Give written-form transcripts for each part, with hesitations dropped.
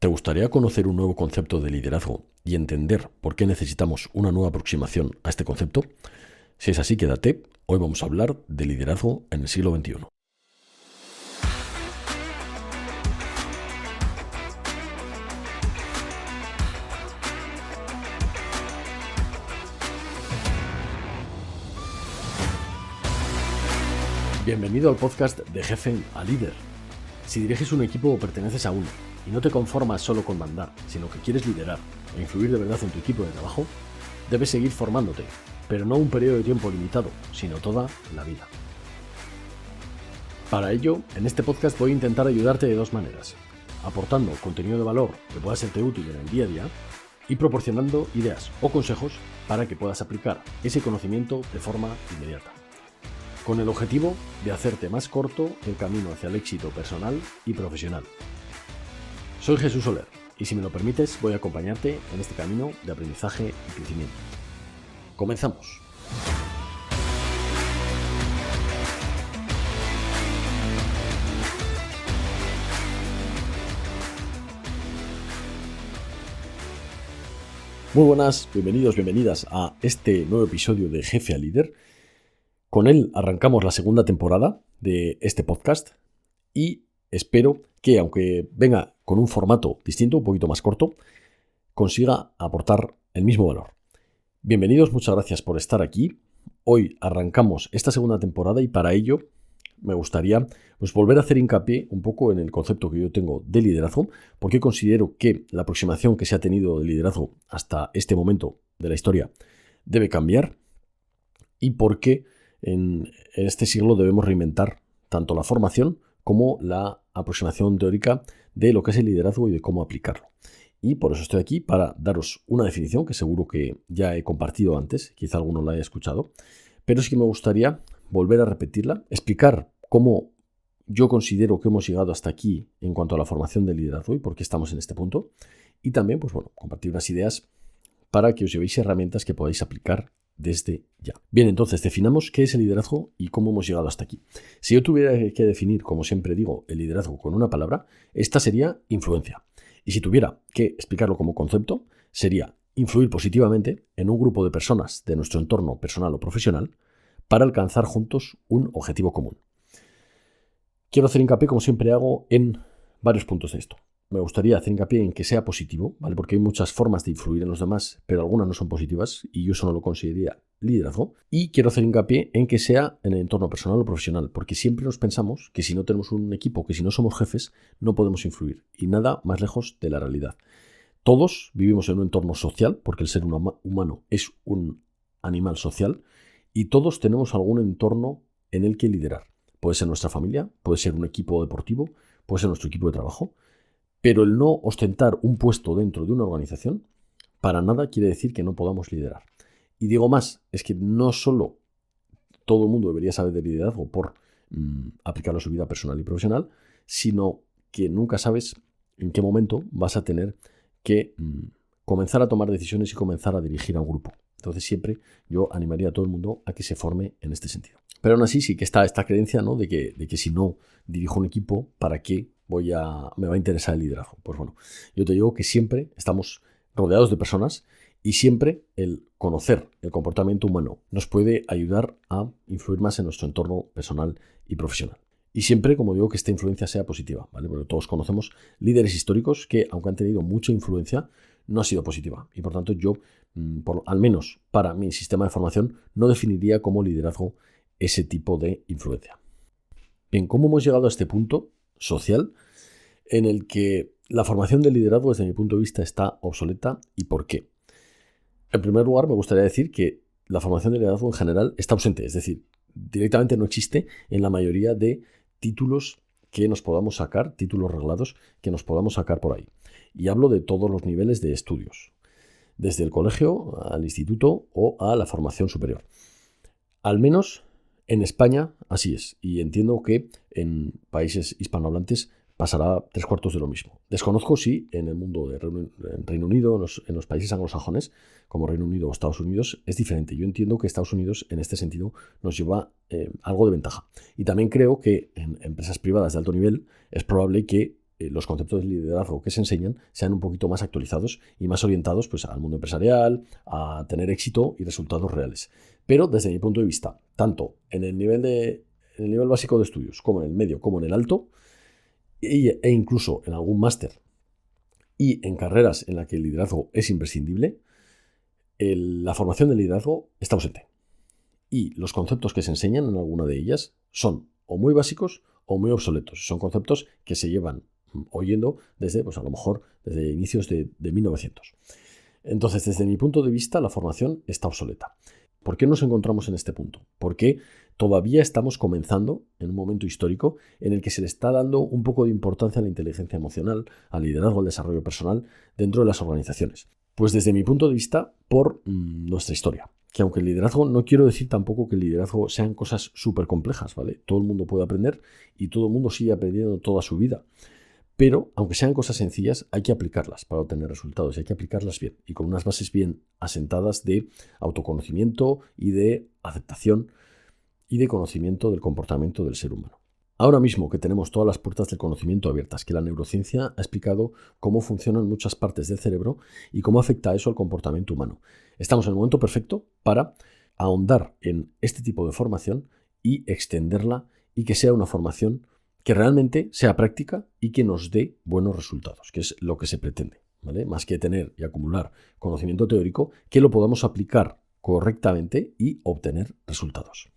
¿Te gustaría conocer un nuevo concepto de liderazgo y entender por qué necesitamos una nueva aproximación a este concepto? Si es así, quédate. Hoy vamos a hablar de liderazgo en el siglo XXI. Bienvenido al podcast de Jefe a Líder. Si diriges un equipo o perteneces a uno y no te conformas solo con mandar, sino que quieres liderar e influir de verdad en tu equipo de trabajo, debes seguir formándote, pero no un periodo de tiempo limitado, sino toda la vida. Para ello, en este podcast voy a intentar ayudarte de dos maneras: aportando contenido de valor que pueda serte útil en el día a día y proporcionando ideas o consejos para que puedas aplicar ese conocimiento de forma inmediata, con el objetivo de hacerte más corto el camino hacia el éxito personal y profesional. Soy Jesús Soler y, si me lo permites, voy a acompañarte en este camino de aprendizaje y crecimiento. Comenzamos. Muy buenas, bienvenidos, bienvenidas a este nuevo episodio de Jefe a Líder. Con él arrancamos la segunda temporada de este podcast y espero que, aunque venga con un formato distinto, un poquito más corto, consiga aportar el mismo valor. Bienvenidos, muchas gracias por estar aquí. Hoy arrancamos esta segunda temporada y para ello me gustaría volver a hacer hincapié un poco en el concepto que yo tengo de liderazgo, porque considero que la aproximación que se ha tenido de liderazgo hasta este momento de la historia debe cambiar y por qué en este siglo debemos reinventar tanto la formación como la aproximación teórica de lo que es el liderazgo y de cómo aplicarlo. Y por eso estoy aquí, para daros una definición que seguro que ya he compartido antes, quizá alguno la haya escuchado, pero sí que me gustaría volver a repetirla, explicar cómo yo considero que hemos llegado hasta aquí en cuanto a la formación del liderazgo y por qué estamos en este punto, y también compartir unas ideas para que os llevéis herramientas que podáis aplicar desde ya. Bien, entonces definamos qué es el liderazgo y cómo hemos llegado hasta aquí. Si yo tuviera que definir, como siempre digo, el liderazgo con una palabra, esta sería influencia. Y si tuviera que explicarlo como concepto, sería influir positivamente en un grupo de personas de nuestro entorno personal o profesional para alcanzar juntos un objetivo común. Quiero hacer hincapié, como siempre hago, en varios puntos de esto. Me gustaría hacer hincapié en que sea positivo, ¿vale? Porque hay muchas formas de influir en los demás, pero algunas no son positivas y yo eso no lo consideraría liderazgo. Y quiero hacer hincapié en que sea en el entorno personal o profesional, porque siempre nos pensamos que si no tenemos un equipo, que si no somos jefes, no podemos influir. Y nada más lejos de la realidad. Todos vivimos en un entorno social, porque el ser humano es un animal social, y todos tenemos algún entorno en el que liderar. Puede ser nuestra familia, puede ser un equipo deportivo, puede ser nuestro equipo de trabajo. Pero el no ostentar un puesto dentro de una organización para nada quiere decir que no podamos liderar. Y digo más, es que no solo todo el mundo debería saber de liderazgo por aplicarlo a su vida personal y profesional, sino que nunca sabes en qué momento vas a tener que comenzar a tomar decisiones y comenzar a dirigir a un grupo. Entonces siempre yo animaría a todo el mundo a que se forme en este sentido. Pero aún así sí que está esta creencia, ¿no? de que si no dirijo un equipo, ¿para qué me va a interesar el liderazgo? Pues bueno, yo te digo que siempre estamos rodeados de personas y siempre el conocer el comportamiento humano nos puede ayudar a influir más en nuestro entorno personal y profesional. Y siempre, como digo, que esta influencia sea positiva, ¿vale? Porque todos conocemos líderes históricos que, aunque han tenido mucha influencia, no ha sido positiva. Y por tanto yo, al menos para mi sistema de formación, no definiría como liderazgo ese tipo de influencia. Bien, ¿cómo hemos llegado a este punto social en el que la formación del liderazgo, desde mi punto de vista, está obsoleta y por qué? En primer lugar, me gustaría decir que la formación del liderazgo en general está ausente, es decir, directamente no existe en la mayoría de títulos que nos podamos sacar, títulos reglados que nos podamos sacar por ahí. Y hablo de todos los niveles de estudios, desde el colegio al instituto o a la formación superior. Al menos en España así es, y entiendo que en países hispanohablantes pasará 3/4 de lo mismo. Desconozco si en el mundo de Reino Unido, en los países anglosajones, como Reino Unido o Estados Unidos, es diferente. Yo entiendo que Estados Unidos en este sentido nos lleva algo de ventaja. Y también creo que en empresas privadas de alto nivel es probable que los conceptos de liderazgo que se enseñan sean un poquito más actualizados y más orientados pues, al mundo empresarial, a tener éxito y resultados reales. Pero desde mi punto de vista, tanto en el nivel básico de estudios, como en el medio, como en el alto, e incluso en algún máster y en carreras en las que el liderazgo es imprescindible, la formación del liderazgo está ausente. Y los conceptos que se enseñan en alguna de ellas son o muy básicos o muy obsoletos. Son conceptos que se llevan oyendo desde, pues a lo mejor, desde inicios de 1900. Entonces, desde mi punto de vista, la formación está obsoleta. ¿Por qué nos encontramos en este punto? Porque todavía estamos comenzando en un momento histórico en el que se le está dando un poco de importancia a la inteligencia emocional, al liderazgo, al desarrollo personal dentro de las organizaciones. Pues desde mi punto de vista, por nuestra historia. Que aunque el liderazgo, no quiero decir tampoco que el liderazgo sean cosas súper complejas, ¿vale? Todo el mundo puede aprender y todo el mundo sigue aprendiendo toda su vida. Pero, aunque sean cosas sencillas, hay que aplicarlas para obtener resultados y hay que aplicarlas bien y con unas bases bien asentadas de autoconocimiento y de aceptación y de conocimiento del comportamiento del ser humano. Ahora mismo que tenemos todas las puertas del conocimiento abiertas, que la neurociencia ha explicado cómo funcionan muchas partes del cerebro y cómo afecta eso al comportamiento humano, estamos en el momento perfecto para ahondar en este tipo de formación y extenderla y que sea una formación que realmente sea práctica y que nos dé buenos resultados, que es lo que se pretende, ¿vale? Más que tener y acumular conocimiento teórico, que lo podamos aplicar correctamente y obtener resultados.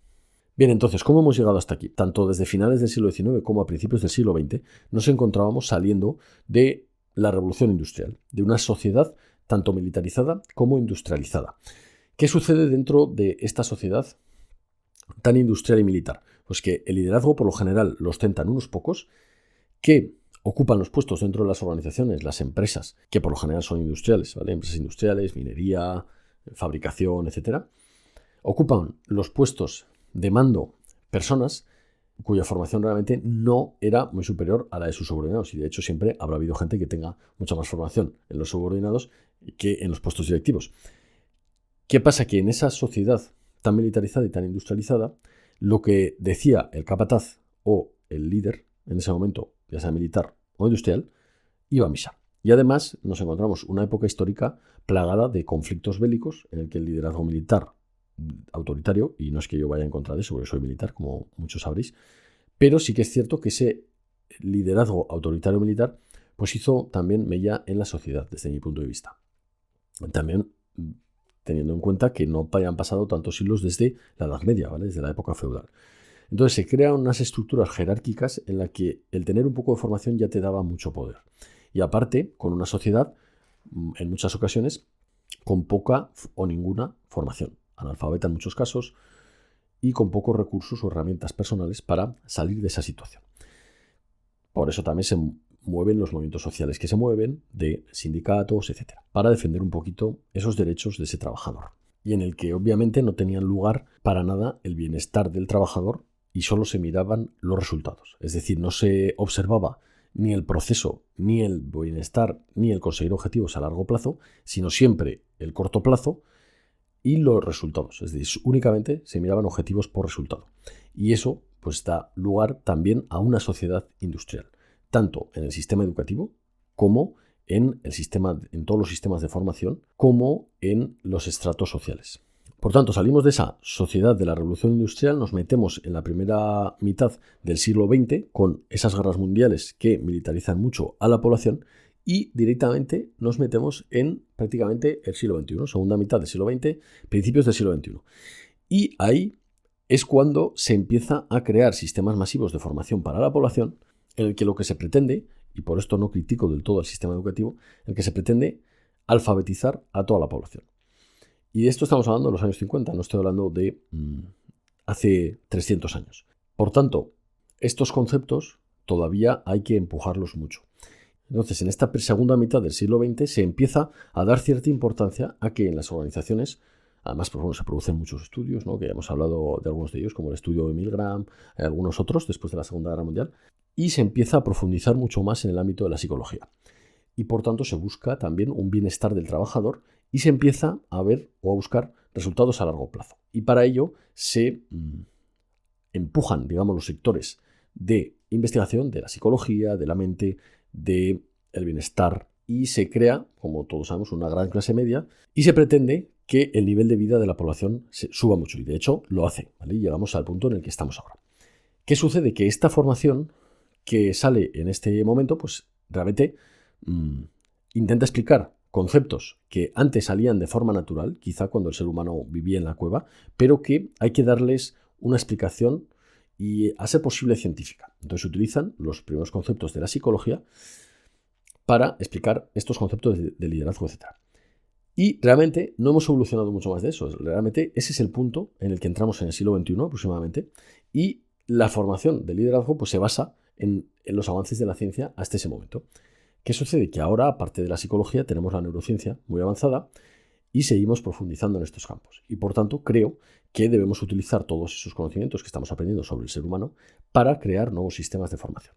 Bien, entonces, ¿cómo hemos llegado hasta aquí? Tanto desde finales del siglo XIX como a principios del siglo XX nos encontrábamos saliendo de la revolución industrial, de una sociedad tanto militarizada como industrializada. ¿Qué sucede dentro de esta sociedad tan industrial y militar? Pues que el liderazgo por lo general lo ostentan unos pocos que ocupan los puestos dentro de las organizaciones, las empresas, que por lo general son industriales, ¿vale? Empresas industriales, minería, fabricación, etc. Ocupan los puestos de mando personas cuya formación realmente no era muy superior a la de sus subordinados. Y de hecho siempre habrá habido gente que tenga mucha más formación en los subordinados que en los puestos directivos. ¿Qué pasa? Que en esa sociedad tan militarizada y tan industrializada, lo que decía el capataz o el líder en ese momento, ya sea militar o industrial, iba a misa. Y además nos encontramos una época histórica plagada de conflictos bélicos en el que el liderazgo militar autoritario, y no es que yo vaya en contra de eso, porque soy militar, como muchos sabréis, pero sí que es cierto que ese liderazgo autoritario militar pues hizo también mella en la sociedad, desde mi punto de vista. También teniendo en cuenta que no hayan pasado tantos siglos desde la Edad Media, ¿vale? Desde la época feudal. Entonces se crean unas estructuras jerárquicas en las que el tener un poco de formación ya te daba mucho poder. Y aparte, con una sociedad, en muchas ocasiones, con poca o ninguna formación, analfabeta en muchos casos, y con pocos recursos o herramientas personales para salir de esa situación. Por eso también se mueven los movimientos sociales que se mueven, de sindicatos, etcétera, para defender un poquito esos derechos de ese trabajador. Y en el que obviamente no tenían lugar para nada el bienestar del trabajador y solo se miraban los resultados. Es decir, no se observaba ni el proceso, ni el bienestar, ni el conseguir objetivos a largo plazo, sino siempre el corto plazo y los resultados. Es decir, únicamente se miraban objetivos por resultado. Y eso pues da lugar también a una sociedad industrial, tanto en el sistema educativo como en todos los sistemas de formación, como en los estratos sociales. Por tanto, salimos de esa sociedad de la revolución industrial, nos metemos en la primera mitad del siglo XX con esas guerras mundiales que militarizan mucho a la población y directamente nos metemos en prácticamente el siglo XXI, segunda mitad del siglo XX, principios del siglo XXI. Y ahí es cuando se empieza a crear sistemas masivos de formación para la población, en el que lo que se pretende, y por esto no critico del todo el sistema educativo, en el que se pretende alfabetizar a toda la población. Y de esto estamos hablando de los años 50, no estoy hablando de hace 300 años. Por tanto, estos conceptos todavía hay que empujarlos mucho. Entonces, en esta segunda mitad del siglo XX se empieza a dar cierta importancia a que en las organizaciones, además pues bueno, se producen muchos estudios, ¿no? Que ya hemos hablado de algunos de ellos, como el estudio de Milgram, algunos otros después de la Segunda Guerra Mundial, y se empieza a profundizar mucho más en el ámbito de la psicología. Y por tanto se busca también un bienestar del trabajador y se empieza a ver o a buscar resultados a largo plazo. Y para ello se empujan, digamos, los sectores de investigación de la psicología, de la mente, del bienestar y se crea, como todos sabemos, una gran clase media y se pretende que el nivel de vida de la población suba mucho y de hecho lo hace, ¿vale? Y llegamos al punto en el que estamos ahora. ¿Qué sucede? Que esta formación que sale en este momento, pues realmente intenta explicar conceptos que antes salían de forma natural, quizá cuando el ser humano vivía en la cueva, pero que hay que darles una explicación y a ser posible científica. Entonces utilizan los primeros conceptos de la psicología para explicar estos conceptos de liderazgo, etc. Y realmente no hemos evolucionado mucho más de eso. Realmente ese es el punto en el que entramos en el siglo XXI aproximadamente y la formación de liderazgo pues, se basa en los avances de la ciencia hasta ese momento. ¿Qué sucede? Que ahora, aparte de la psicología, tenemos la neurociencia muy avanzada y seguimos profundizando en estos campos. Y por tanto, creo que debemos utilizar todos esos conocimientos que estamos aprendiendo sobre el ser humano para crear nuevos sistemas de formación.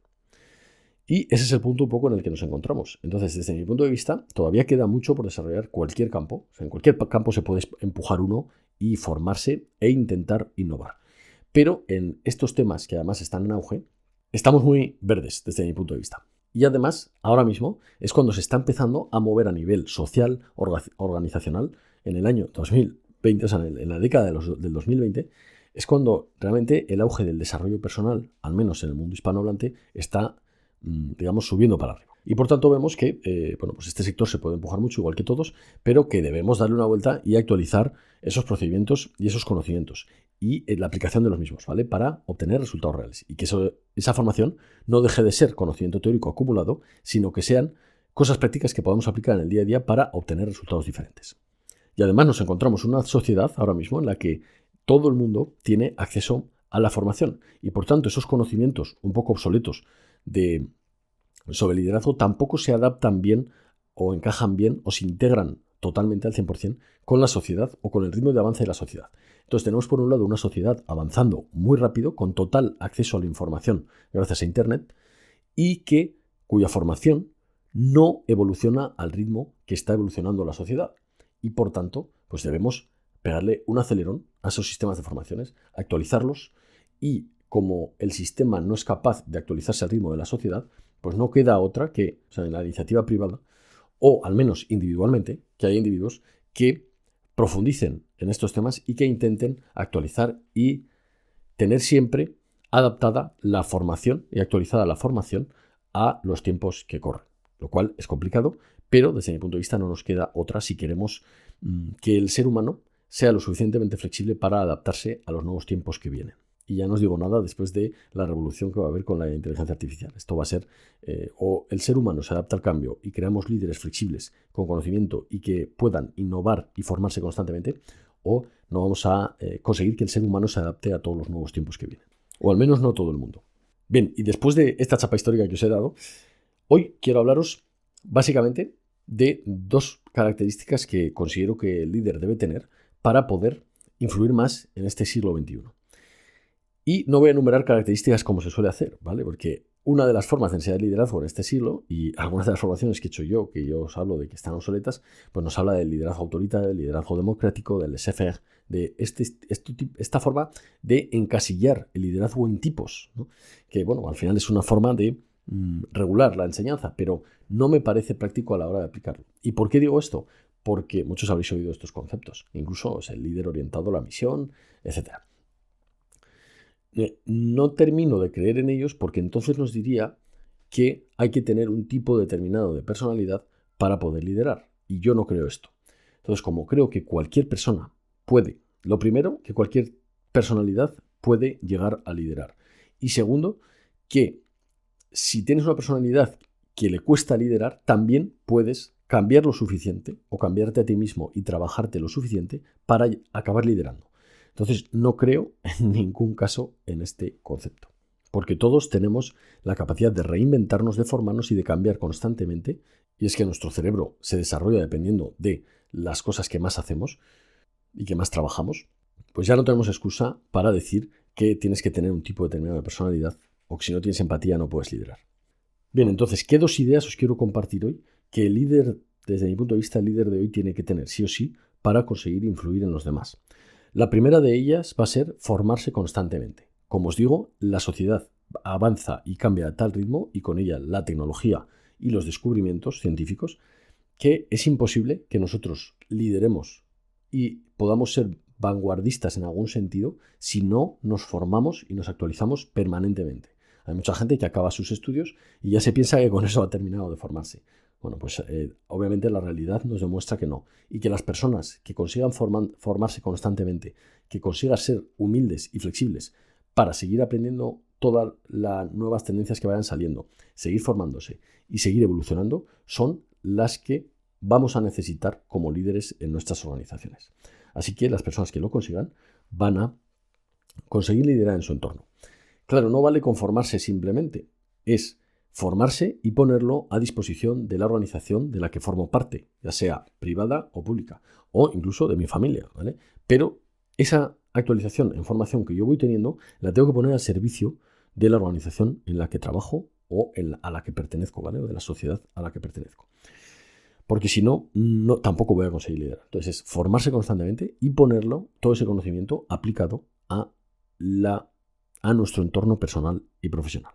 Y ese es el punto un poco en el que nos encontramos. Entonces, desde mi punto de vista, todavía queda mucho por desarrollar cualquier campo. O sea, en cualquier campo se puede empujar uno y formarse e intentar innovar. Pero en estos temas que además están en auge, estamos muy verdes desde mi punto de vista. Y además, ahora mismo es cuando se está empezando a mover a nivel social, organizacional, en el año 2020, o sea, en la década del 2020, es cuando realmente el auge del desarrollo personal, al menos en el mundo hispanohablante, está, digamos, subiendo para arriba. Y por tanto vemos que pues este sector se puede empujar mucho, igual que todos, pero que debemos darle una vuelta y actualizar esos procedimientos y esos conocimientos y la aplicación de los mismos, ¿vale? Para obtener resultados reales. Y que esa formación no deje de ser conocimiento teórico acumulado, sino que sean cosas prácticas que podamos aplicar en el día a día para obtener resultados diferentes. Y además nos encontramos en una sociedad ahora mismo en la que todo el mundo tiene acceso a la formación. Y por tanto esos conocimientos un poco obsoletos sobre liderazgo tampoco se adaptan bien o encajan bien o se integran totalmente al 100% con la sociedad o con el ritmo de avance de la sociedad. Entonces tenemos por un lado una sociedad avanzando muy rápido, con total acceso a la información gracias a Internet y cuya formación no evoluciona al ritmo que está evolucionando la sociedad. Y por tanto, pues debemos pegarle un acelerón a esos sistemas de formaciones, actualizarlos y como el sistema no es capaz de actualizarse al ritmo de la sociedad, pues no queda otra que, o sea, en la iniciativa privada, o al menos individualmente, que haya individuos que profundicen en estos temas y que intenten actualizar y tener siempre adaptada la formación y actualizada la formación a los tiempos que corren, lo cual es complicado, pero desde mi punto de vista no nos queda otra si queremos que el ser humano sea lo suficientemente flexible para adaptarse a los nuevos tiempos que vienen. Y ya no os digo nada después de la revolución que va a haber con la inteligencia artificial. Esto va a ser, o el ser humano se adapta al cambio y creamos líderes flexibles con conocimiento y que puedan innovar y formarse constantemente, o no vamos a conseguir que el ser humano se adapte a todos los nuevos tiempos que vienen. O al menos no todo el mundo. Bien, y después de esta chapa histórica que os he dado, hoy quiero hablaros básicamente de dos características que considero que el líder debe tener para poder influir más en este siglo XXI. Y no voy a enumerar características como se suele hacer, ¿vale? Porque una de las formas de enseñar liderazgo en este siglo, y algunas de las formaciones que he hecho yo, que yo os hablo de que están obsoletas, pues nos habla del liderazgo autoritario, del liderazgo democrático, del laissez-faire, de esta forma de encasillar el liderazgo en tipos, ¿no? Que, bueno, al final es una forma de regular la enseñanza, pero no me parece práctico a la hora de aplicarlo. ¿Y por qué digo esto? Porque muchos habréis oído estos conceptos, incluso el líder orientado a la misión, etcétera. No termino de creer en ellos porque entonces nos diría que hay que tener un tipo determinado de personalidad para poder liderar. Y yo no creo esto. Entonces, como creo que cualquier persona puede, lo primero, que cualquier personalidad puede llegar a liderar. Y segundo, que si tienes una personalidad que le cuesta liderar, también puedes cambiar lo suficiente o cambiarte a ti mismo y trabajarte lo suficiente para acabar liderando. Entonces, no creo en ningún caso en este concepto, porque todos tenemos la capacidad de reinventarnos, de formarnos y de cambiar constantemente, y es que nuestro cerebro se desarrolla dependiendo de las cosas que más hacemos y que más trabajamos, pues ya no tenemos excusa para decir que tienes que tener un tipo determinado de personalidad o que si no tienes empatía no puedes liderar. Bien, entonces, ¿qué dos ideas os quiero compartir hoy que el líder, desde mi punto de vista, el líder de hoy tiene que tener sí o sí para conseguir influir en los demás? La primera de ellas va a ser formarse constantemente. Como os digo, la sociedad avanza y cambia a tal ritmo y con ella la tecnología y los descubrimientos científicos que es imposible que nosotros lideremos y podamos ser vanguardistas en algún sentido si no nos formamos y nos actualizamos permanentemente. Hay mucha gente que acaba sus estudios y ya se piensa que con eso ha terminado de formarse. Bueno, pues obviamente la realidad nos demuestra que no. Y que las personas que consigan formarse constantemente, que consigan ser humildes y flexibles para seguir aprendiendo todas las nuevas tendencias que vayan saliendo, seguir formándose y seguir evolucionando, son las que vamos a necesitar como líderes en nuestras organizaciones. Así que las personas que lo consigan van a conseguir liderar en su entorno. Claro, no vale conformarse simplemente, es formarse y ponerlo a disposición de la organización de la que formo parte, ya sea privada o pública, o incluso de mi familia, ¿vale? Pero esa actualización en formación que yo voy teniendo la tengo que poner al servicio de la organización en la que trabajo o a la que pertenezco, ¿vale? O de la sociedad a la que pertenezco. Porque si no, tampoco voy a conseguir liderar. Entonces es formarse constantemente y ponerlo, todo ese conocimiento aplicado a nuestro entorno personal y profesional.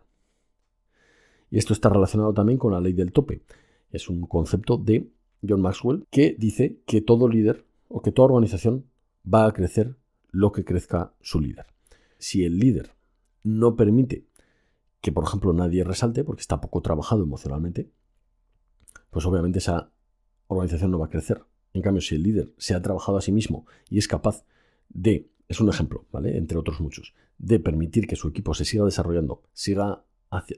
Y esto está relacionado también con la ley del tope. Es un concepto de John Maxwell que dice que todo líder o que toda organización va a crecer lo que crezca su líder. Si el líder no permite que, por ejemplo, nadie resalte porque está poco trabajado emocionalmente, pues obviamente esa organización no va a crecer. En cambio, si el líder se ha trabajado a sí mismo y es capaz de, es un ejemplo, ¿vale? Entre otros muchos, de permitir que su equipo se siga desarrollando, siga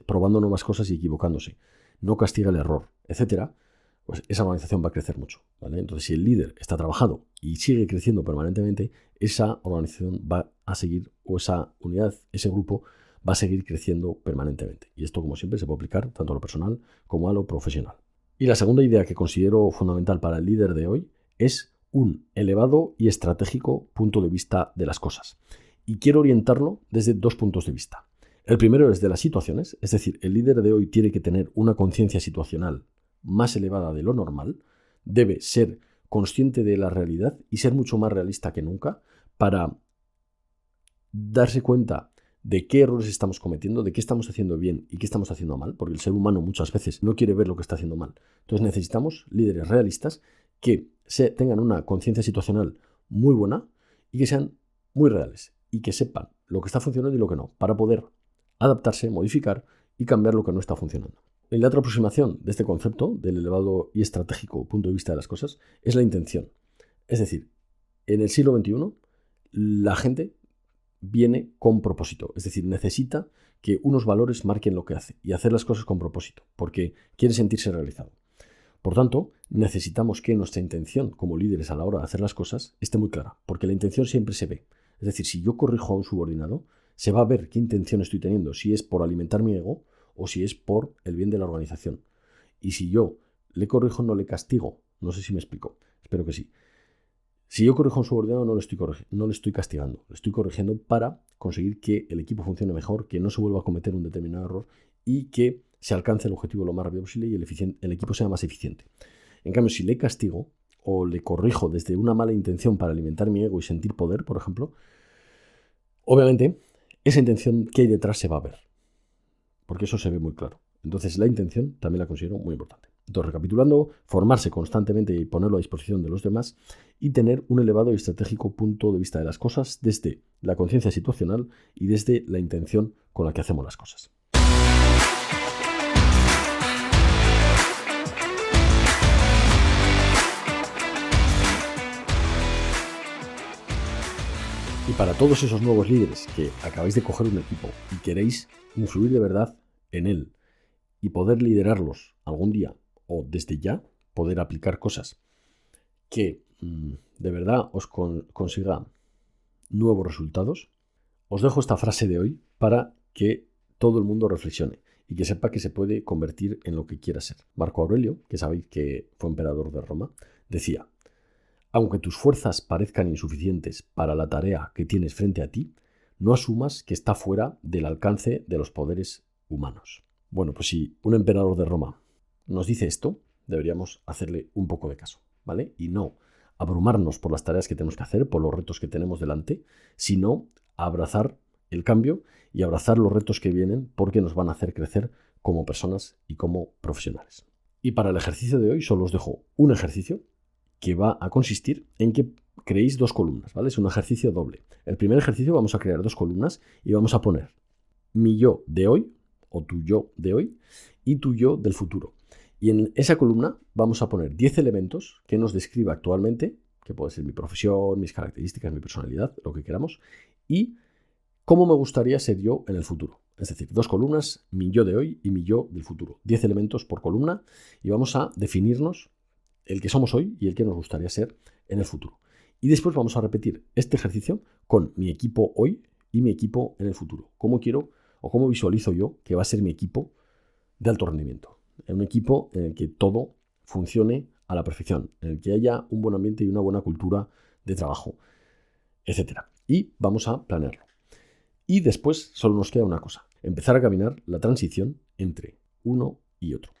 probando nuevas cosas y equivocándose, no castiga el error, etcétera, pues esa organización va a crecer mucho, ¿vale? Entonces, si el líder está trabajado y sigue creciendo permanentemente, esa organización va a seguir, o esa unidad, ese grupo, va a seguir creciendo permanentemente. Y esto, como siempre, se puede aplicar tanto a lo personal como a lo profesional. Y la segunda idea que considero fundamental para el líder de hoy es un elevado y estratégico punto de vista de las cosas. Y quiero orientarlo desde dos puntos de vista. El primero es de las situaciones, es decir, el líder de hoy tiene que tener una conciencia situacional más elevada de lo normal, debe ser consciente de la realidad y ser mucho más realista que nunca para darse cuenta de qué errores estamos cometiendo, de qué estamos haciendo bien y qué estamos haciendo mal, porque el ser humano muchas veces no quiere ver lo que está haciendo mal. Entonces necesitamos líderes realistas que tengan una conciencia situacional muy buena y que sean muy reales y que sepan lo que está funcionando y lo que no, para poder adaptarse, modificar y cambiar lo que no está funcionando. Y la otra aproximación de este concepto del elevado y estratégico punto de vista de las cosas es la intención. Es decir, en el siglo XXI la gente viene con propósito, es decir, necesita que unos valores marquen lo que hace y hacer las cosas con propósito, porque quiere sentirse realizado. Por tanto, necesitamos que nuestra intención como líderes a la hora de hacer las cosas esté muy clara, porque la intención siempre se ve. Es decir, si yo corrijo a un subordinado, se va a ver qué intención estoy teniendo, si es por alimentar mi ego o si es por el bien de la organización. Y si yo le corrijo, no le castigo. No sé si me explico, espero que sí. Si yo corrijo a un subordinado, no le estoy castigando, le estoy corrigiendo para conseguir que el equipo funcione mejor, que no se vuelva a cometer un determinado error y que se alcance el objetivo lo más rápido posible y el equipo sea más eficiente. En cambio, si le castigo o le corrijo desde una mala intención para alimentar mi ego y sentir poder, por ejemplo, obviamente esa intención que hay detrás se va a ver, porque eso se ve muy claro. Entonces la intención también la considero muy importante. Entonces, recapitulando, formarse constantemente y ponerlo a disposición de los demás y tener un elevado y estratégico punto de vista de las cosas desde la conciencia situacional y desde la intención con la que hacemos las cosas. Y para todos esos nuevos líderes que acabáis de coger un equipo y queréis influir de verdad en él y poder liderarlos algún día o desde ya poder aplicar cosas que de verdad os consiga nuevos resultados, os dejo esta frase de hoy para que todo el mundo reflexione y que sepa que se puede convertir en lo que quiera ser. Marco Aurelio, que sabéis que fue emperador de Roma, decía: aunque tus fuerzas parezcan insuficientes para la tarea que tienes frente a ti, no asumas que está fuera del alcance de los poderes humanos. Bueno, pues si un emperador de Roma nos dice esto, deberíamos hacerle un poco de caso, ¿vale? Y no abrumarnos por las tareas que tenemos que hacer, por los retos que tenemos delante, sino abrazar el cambio y abrazar los retos que vienen porque nos van a hacer crecer como personas y como profesionales. Y para el ejercicio de hoy solo os dejo un ejercicio que va a consistir en que creéis 2 columnas, ¿vale? Es un ejercicio doble. El primer ejercicio vamos a crear 2 columnas y vamos a poner mi yo de hoy, o tu yo de hoy, y tu yo del futuro. Y en esa columna vamos a poner 10 elementos que nos describa actualmente, que puede ser mi profesión, mis características, mi personalidad, lo que queramos, y cómo me gustaría ser yo en el futuro. Es decir, 2 columnas, mi yo de hoy y mi yo del futuro. 10 elementos por columna y vamos a definirnos el que somos hoy y el que nos gustaría ser en el futuro. Y después vamos a repetir este ejercicio con mi equipo hoy y mi equipo en el futuro. ¿Cómo quiero o cómo visualizo yo que va a ser mi equipo de alto rendimiento? Un equipo en el que todo funcione a la perfección, en el que haya un buen ambiente y una buena cultura de trabajo, etc. Y vamos a planearlo. Y después solo nos queda una cosa, empezar a caminar la transición entre uno y otro.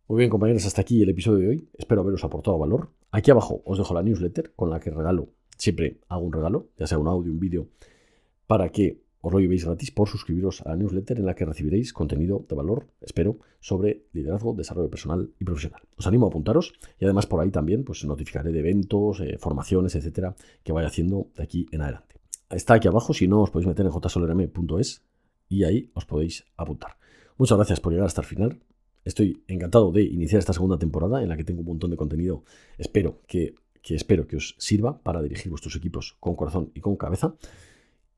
Muy bien, compañeros, hasta aquí el episodio de hoy. Espero haberos aportado valor. Aquí abajo os dejo la newsletter con la que siempre hago un regalo, ya sea un audio, un vídeo, para que os lo llevéis gratis por suscribiros a la newsletter en la que recibiréis contenido de valor, espero, sobre liderazgo, desarrollo personal y profesional. Os animo a apuntaros y además por ahí también pues notificaré de eventos, formaciones, etcétera, que vaya haciendo de aquí en adelante. Está aquí abajo, si no os podéis meter en jsolerm.es y ahí os podéis apuntar. Muchas gracias por llegar hasta el final. Estoy encantado de iniciar esta segunda temporada en la que tengo un montón de contenido. Espero que os sirva para dirigir vuestros equipos con corazón y con cabeza.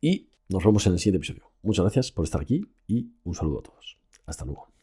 Y nos vemos en el siguiente episodio. Muchas gracias por estar aquí y un saludo a todos. Hasta luego.